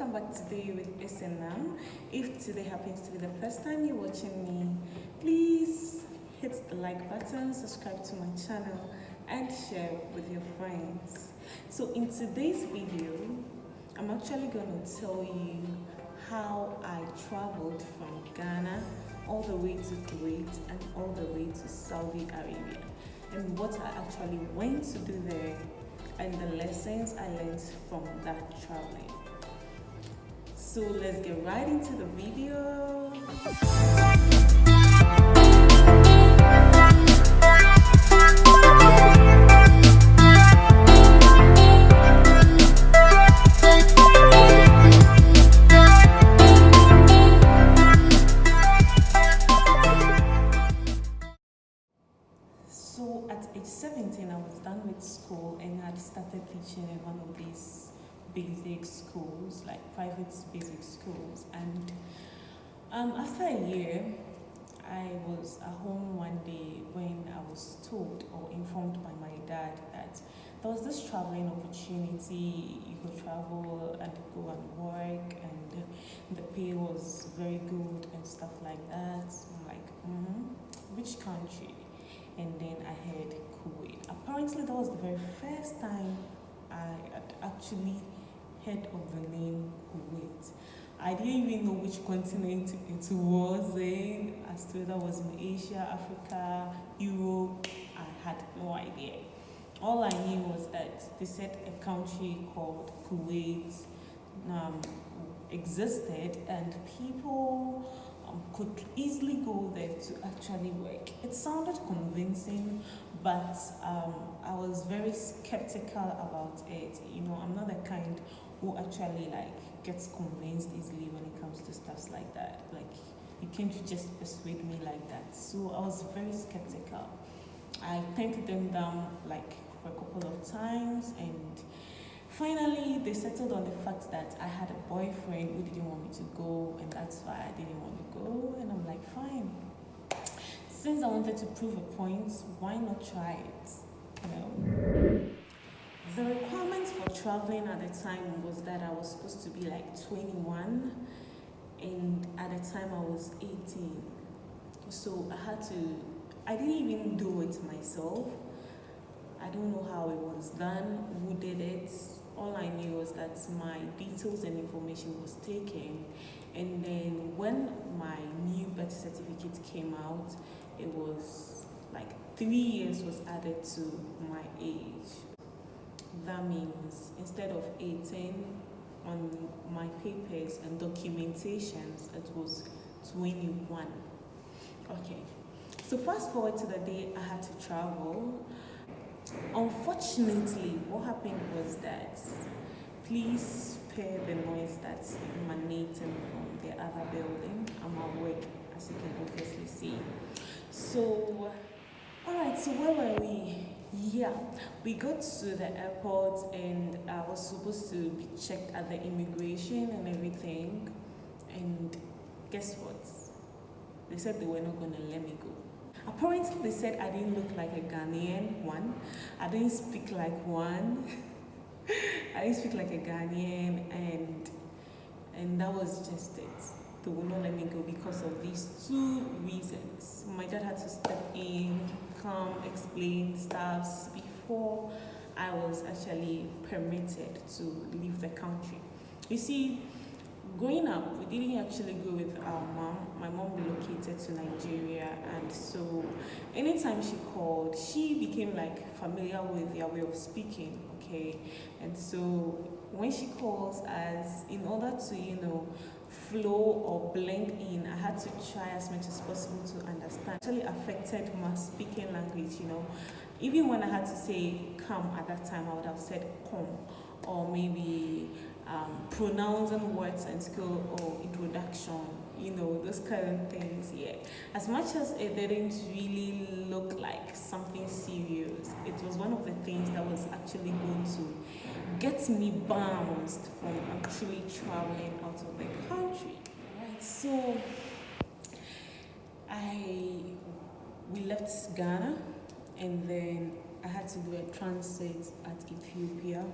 welcome back today with Esenam. If today happens to be the first time you're watching me, please hit the like button, subscribe to my channel and share with your friends. So in today's video, I'm actually going to tell you how I traveled from Ghana all the way to Kuwait and all the way to Saudi Arabia, and what I actually went to do there and the lessons I learned from that traveling. So let's get right into the video. So at age 17, I was done with school and had started teaching in one of these basic schools, like private basic schools. And after a year, I was at home one day when I was told or informed by my dad that there was this traveling opportunity. You could travel and go and work, and the pay was very good and stuff like that. I'm like, which country? And then I heard Kuwait. Apparently, that was the very first time I had actually heard of the name Kuwait. I didn't even know which continent it was in, as to whether it was in Asia, Africa, Europe. I had no idea. All I knew was that they said a country called Kuwait existed, and people could easily go there to actually work. It sounded convincing, but I was very skeptical about it. You know, I'm not the kind who actually gets convinced easily when it comes to stuff like that. Like, you can't just persuade me like that. So I was very skeptical. I pinned them down for a couple of times, and finally, they settled on the fact that I had a boyfriend who didn't want me to go, and that's why I didn't want to go. And I'm like, fine. Since I wanted to prove a point, why not try it? You know? The requirement for traveling at the time was that I was supposed to be 21, and at the time I was 18. So I didn't even do it myself. I don't know how it was done, who did it. All I knew was that my details and information was taken, and then when my new birth certificate came out, it was 3 years was added to my age. That means instead of 18 on my papers and documentations, it was 21. Okay, so fast forward to the day I had to travel. Unfortunately, what happened was that, please spare the noise that's emanating from the other building. I'm at work, as you can obviously see. So, alright, so where were we? Yeah, we got to the airport, and I was supposed to be checked at the immigration and everything. And guess what? They said they were not going to let me go. Apparently, they said I didn't look like a Ghanaian, one. I didn't speak like one. I didn't speak like a Ghanaian, and that was just it. They would not let me go because of these two reasons. My dad had to step in, come, explain stuff before I was actually permitted to leave the country. You see, growing up, we didn't actually go with our mom. My mom relocated to Nigeria, and so anytime she called, she became familiar with their way of speaking, okay? And so when she calls us, in order to, flow or blend in, I had to try as much as possible to understand. It actually affected my speaking language, Even when I had to say come at that time, I would have said come, or maybe pronouncing words in school or introduction, those kind of things. Yeah, as much as it didn't really look like something serious, it was one of the things that was actually going to get me bounced from actually traveling out of the country. Right, so we left Ghana, and then I had to do a transit at Ethiopia.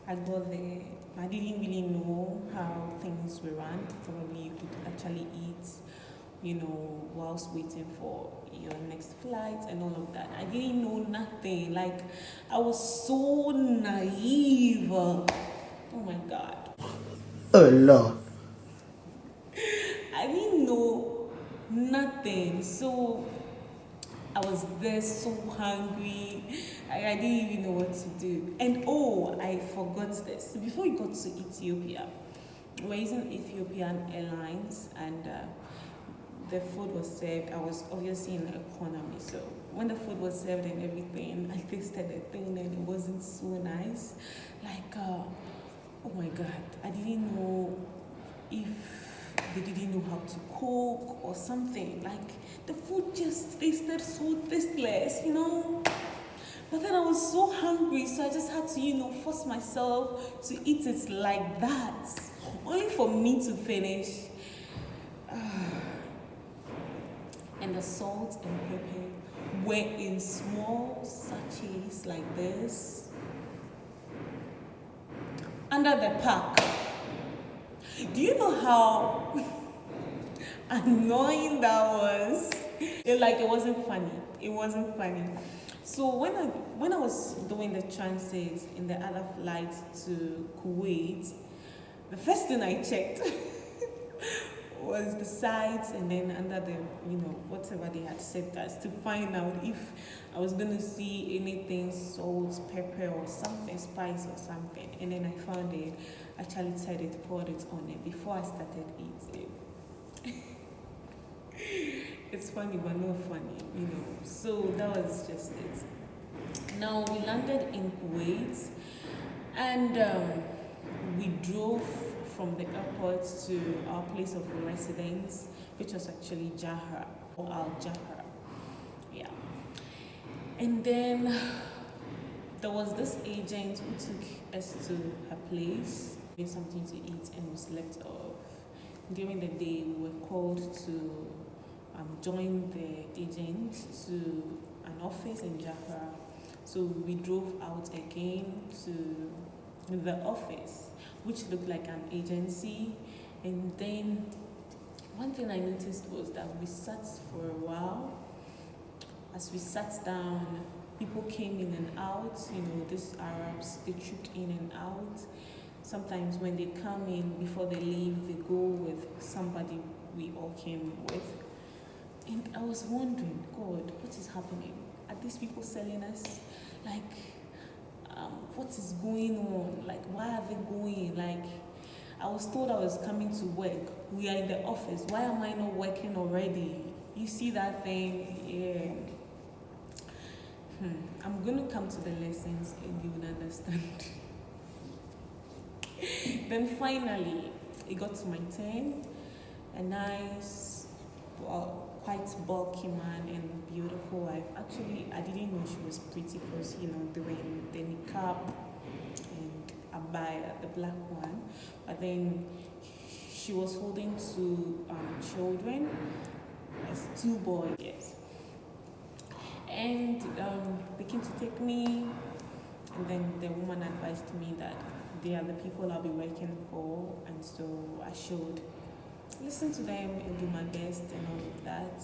I got there. I didn't really know how things were run. Probably you could actually eat, whilst waiting for your next flight and all of that. I didn't know nothing. Like, I was so naive. Oh my God. Oh Lord. I didn't know nothing. So I was there so hungry. I didn't even know what to do. And I forgot this. Before we got to Ethiopia, we were using Ethiopian Airlines, and the food was served. I was obviously in economy, so when the food was served and everything, I tasted the thing and it wasn't so nice. Like, oh my God, I didn't know if they didn't know how to cook or something. Like, the food just tasted so tasteless, But then I was so hungry, so I just had to, force myself to eat it like that, only for me to finish. And the salt and pepper were in small sachets like this under the pack. Do you know how annoying that was? It wasn't funny. It wasn't funny. So when I was doing the transit in the other flight to Kuwait, the first thing I checked was the sides, and then under the whatever they had set us, to find out if I was going to see anything salt, pepper, or something, spice or something. And then I found it. Actually said it, poured it on it before I started eating. It's funny but not funny, So that was just it. Now we landed in Kuwait, and we drove from the airport to our place of residence, which was actually Jahra, or Al-Jahra. Yeah. And then there was this agent who took us to her place, get something to eat, and we slept off. During the day, we were called to join the agent to an office in Jahra. So we drove out again to the office, which looked like an agency. And then one thing I noticed was that we sat for a while. As we sat down, people came in and out. These Arabs, they trooped in and out. Sometimes when they come in, before they leave, they go with somebody we all came with. And I was wondering, God, what is happening? Are these people selling us? Like, what is going on? Like, why are they going? Like, I was told I was coming to work. We are in the office. Why am I not working already? You see that thing? Yeah. I'm going to come to the lessons and you will understand. Then finally, it got to my turn. A nice, quite bulky man and beautiful wife. Actually, I didn't know she was pretty because, they were in the niqab and abaya, the black one. But then she was holding two children, as two boys, yes. And they came to take me, and then the woman advised me that they are the people I'll be working for, and so I should listen to them and do my best and all of that.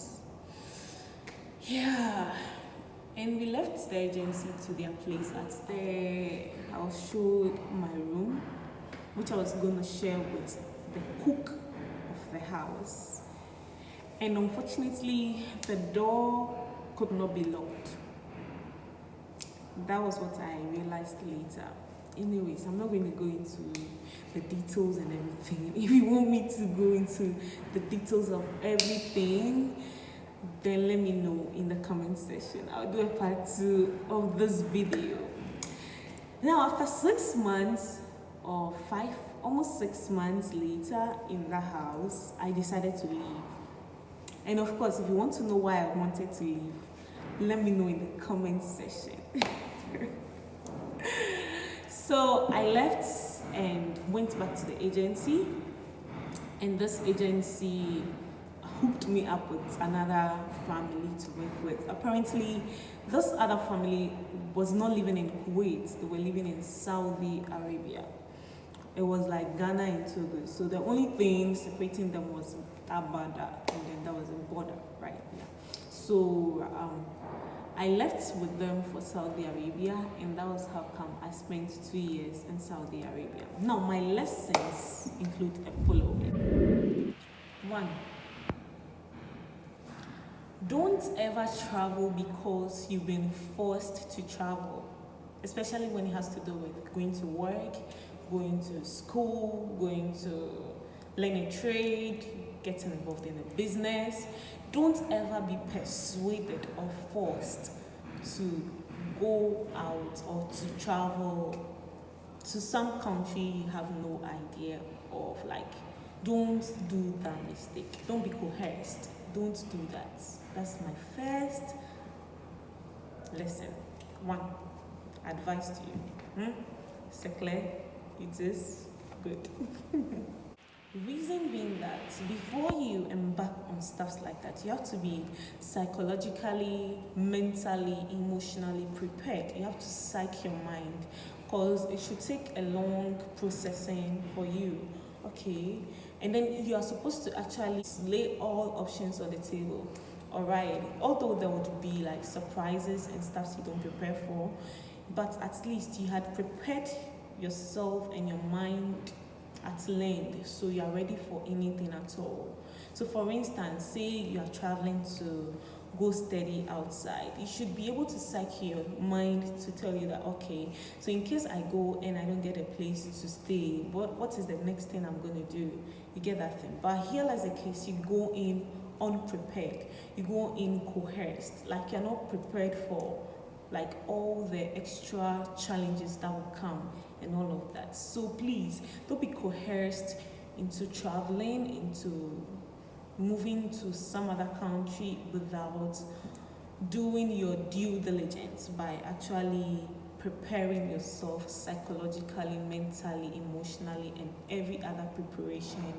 Yeah. And we left the agency to their place. I was showed my room, which I was going to share with the cook of the house. And unfortunately, the door could not be locked. That was what I realized later. Anyways, I'm not going to go into the details and everything. If you want me to go into the details of everything, then let me know in the comment section. I'll do a part 2 of this video. Now, after 6 months or almost 6 months later in the house, I decided to leave. And of course, if you want to know why I wanted to leave, let me know in the comment section. So I left and went back to the agency, and this agency hooked me up with another family to work with. Apparently, this other family was not living in Kuwait, they were living in Saudi Arabia. It was like Ghana and Togo. So the only thing separating them was that border, and then that was a border, right? Yeah. So I left with them for Saudi Arabia, and that was how come I spent 2 years in Saudi Arabia. Now, my lessons include the following. 1. Don't ever travel because you've been forced to travel, especially when it has to do with going to work, going to school, going to learn a trade, getting involved in a business. Don't ever be persuaded or forced to go out or to travel to some country you have no idea of. Like, don't do that mistake. Don't be coerced. Don't do that. That's my first lesson. 1. Advice to you. C'est clair? It is good. Reason being that before you embark on stuff like that, you have to be psychologically, mentally, emotionally prepared. You have to psych your mind, because it should take a long processing for you. Okay, and then you are supposed to actually lay all options on the table. Alright, although there would be like surprises and stuff you don't prepare for, but at least you had prepared yourself and your mind at length, so you are ready for anything at all. So for instance, say you are traveling to go study outside, you should be able to psych your mind to tell you that, okay, so in case I go and I don't get a place to stay, what is the next thing I'm going to do? You get that thing. But here lies the case, you go in unprepared, you go in coerced, like you're not prepared for like all the extra challenges that will come and all of that. So please don't be coerced into traveling, into moving to some other country without doing your due diligence by actually preparing yourself psychologically, mentally, emotionally, and every other preparation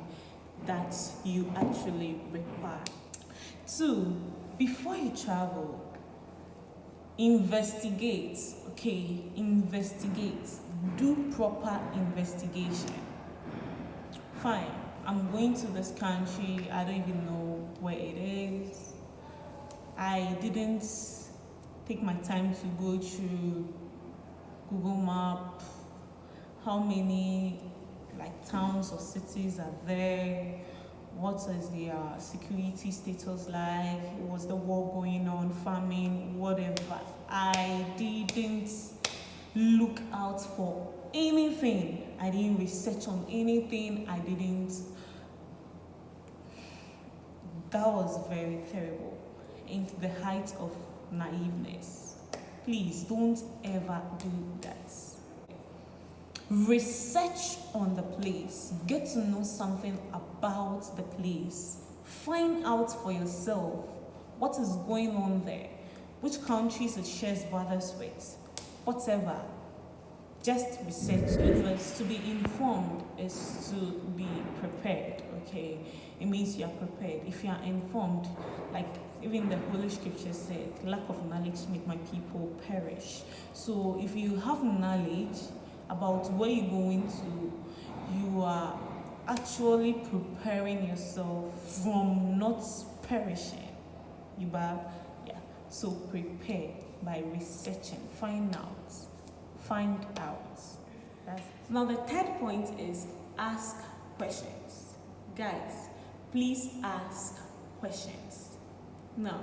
that you actually require. 2, before you travel, investigate. Okay, investigate. Do proper investigation. Fine, I'm going to this country, I don't even know where it is. I didn't take my time to go through Google Map, how many like towns or cities are there, what is their security status like, was the war going on, famine, whatever. I didn't look out for anything. I didn't research on anything. That was very terrible and the height of naiveness. Please don't ever do that. Research on the place, get to know something about the place, find out for yourself what is going on there, which countries it shares borders with, whatever. Just research. To be informed is to be prepared. Okay, it means you are prepared. If you are informed, like even the Holy Scripture says, lack of knowledge make my people perish. So if you have knowledge about where you're going to, you are actually preparing yourself from not perishing. So prepare by researching, find out. Now the third point is ask questions. Guys, please ask questions. Now,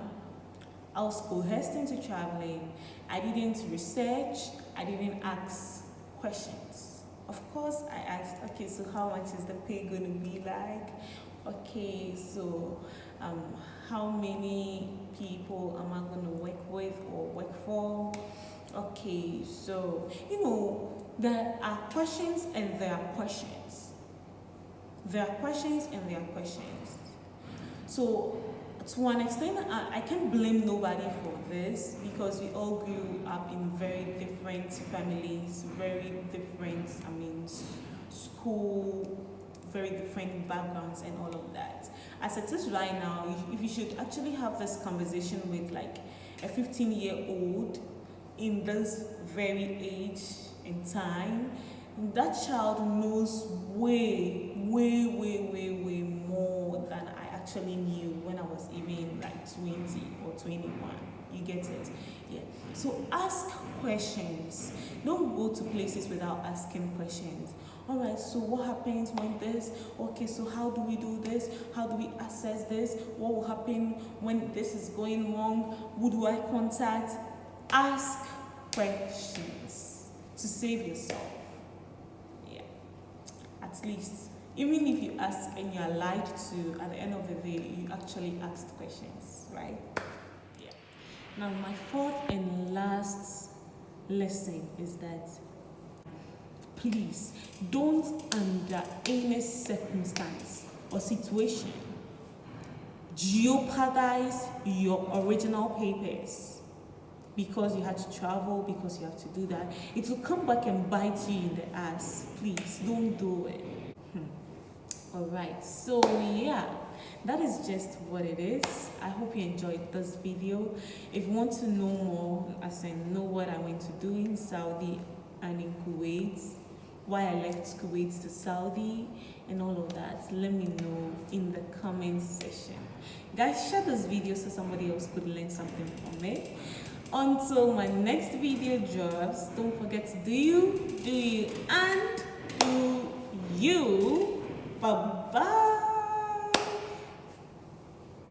I was coerced into traveling. I didn't research. I didn't ask questions. Of course, I asked, okay, so how much is the pay going to be like? Okay, so how many people am I going to work with or work for? Okay, so, there are questions and there are questions. There are questions and there are questions. So, to an extent, I can't blame nobody for this because we all grew up in very different families, very different, school, very different backgrounds and all of that. As it is right now, if you should actually have this conversation with like a 15-year-old in this very age and time, that child knows way more than I actually knew when I was even like 20 or 21. You get it? Yeah. So ask questions. Don't go to places without asking questions. All right, so what happens when this? Okay, so how do we do this? How do we assess this? What will happen when this is going wrong? Who do I contact? Ask questions to save yourself. Yeah. At least. Even if you ask and you are lied to, at the end of the day, you actually asked questions, right? Yeah. Now, my fourth and last lesson is that please don't, under any circumstance or situation, jeopardize your original papers because you had to travel, because you have to do that. It will come back and bite you in the ass. Please don't do it. Alright, so yeah, that is just what it is. I hope you enjoyed this video. If you want to know more, as in know what I went to do in Saudi and in Kuwait, why I left Kuwait to Saudi and all of that, let me know in the comment section. Guys, share this video so somebody else could learn something from it. Until my next video drops, don't forget to do you, and do you. Bye-bye.